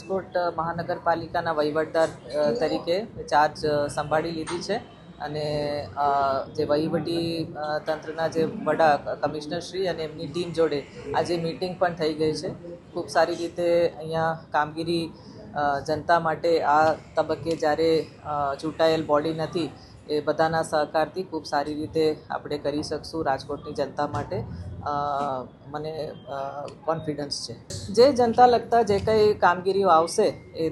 રાજકોટ મહાનગરપાલિકાના વહીવટદાર તરીકે ચાર્જ સંભાળી લીધી છે અને જે વહીવટી તંત્રના જે વડા કમિશનર શ્રી અને એમની ટીમ જોડે આજે મીટિંગ પણ થઈ ગઈ છે. ખૂબ સારી રીતે અહીંયા કામગીરી જનતા માટે આ તબક્કે જ્યારે ચૂંટાયેલ બોડી નથી એ બધાના સહકારથી ખૂબ સારી રીતે આપણે કરી શકશું રાજકોટની જનતા માટે. મને કોન્ફિડન્સ છે. જે જનતા લગતા જે કંઈ કામગીરીઓ આવશે એ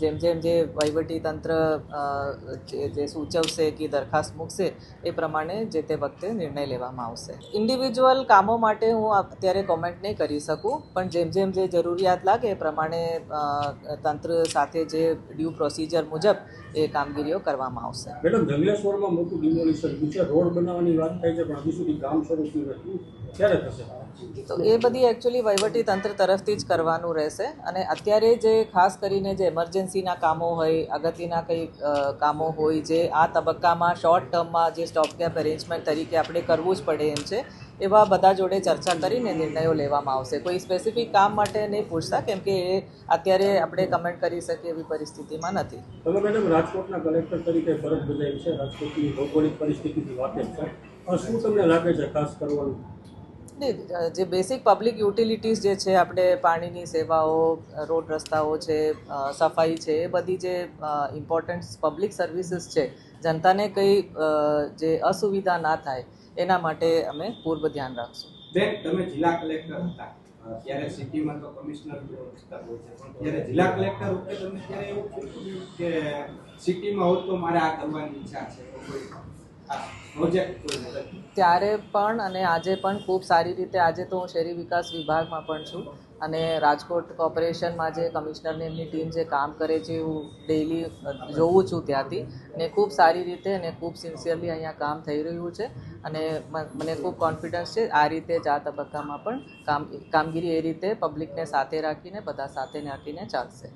જેમ જેમ જે વહીવટી તંત્ર જે સૂચવશે કે દરખાસ્ત મૂકશે એ પ્રમાણે જે તે વખતે નિર્ણય લેવામાં આવશે. ઇન્ડિવિજ્યુઅલ કામો માટે હું અત્યારે કોમેન્ટ નહીં કરી શકું, પણ જેમ જેમ જે જરૂરિયાત લાગે એ પ્રમાણે તંત્ર સાથે જે ડ્યુ પ્રોસિજર મુજબ એ કામગીરીઓ કરવામાં આવશે. મેડમ, ધંગલેશ્વરમાં મોટું ડિમોલિશન છે, રોડ બનાવવાની વાત થાય છે પણ હજી સુધી કામ શરૂ થયું નથી, ક્યારે થશે? તો એ બધી એકચ્યુઅલી વહીવટી તંત્ર તરફથી જ કરવાનું રહેશે અને અત્યારે જે ખાસ કરીને જે એમરજન્સીના કામો હોય, અગત્યના કંઈ કામો હોય જે આ તબક્કામાં શોર્ટ ટર્મમાં જે સ્ટોપગેપ અરેન્જમેન્ટ તરીકે આપણે કરવું જ પડે એમ છે, એવા બધા જોડે ચર્ચા કરીને નિર્ણયો લેવામાં આવશે. કોઈ સ્પેસિફિક કામ માટે નહીં પૂછતા, કેમ કે એ અત્યારે આપણે કમેન્ટ કરી શકીએ એવી પરિસ્થિતિમાં નથી. તમે મેડમ રાજકોટના કલેક્ટર તરીકે ફરજ બજાવી છે, રાજકોટની ભૌગોલિક પરિસ્થિતિથી વાકેફ છે, શું તમને લાગે છે ખાસ કરવાનું? નહીં, જે બેસિક પબ્લિક યુટિલિટીઝ જે છે, આપણે પાણીની સેવાઓ, રોડ રસ્તાઓ છે, સફાઈ છે, એ બધી જે ઇમ્પોર્ટન્ટ પબ્લિક સર્વિસીસ છે, જનતાને કંઈ જે અસુવિધા ના થાય એના માટે અમે પૂર્વ ધ્યાન રાખશું. બેન, તમે જિલ્લા કલેક્ટર હતા ત્યારે સિટીમાં તો કમિશનર વિસ્તાર હોય છે, પણ ત્યારે જિલ્લા કલેક્ટર વખતે તમને ત્યારે એવું થયું કે સિટીમાં હોત તો મારે આ કરવાની ઈચ્છા છે, ત્યારે પણ અને આજે પણ ખૂબ સારી રીતે, આજે તો હું શહેરી વિકાસ વિભાગમાં પણ છું અને રાજકોટ કોર્પોરેશનમાં જે કમિશનરની એમની ટીમ જે કામ કરે છે હું ડેઇલી જોઉં છું ત્યાંથી, અને ખૂબ સારી રીતે અને ખૂબ સિન્સિયરલી અહીંયા કામ થઈ રહ્યું છે અને મને ખૂબ કોન્ફિડન્સ છે આ રીતે જ આ તબક્કામાં પણ કામગીરી એ રીતે પબ્લિકને સાથે રાખીને, બધા સાથે રાખીને ચાલશે.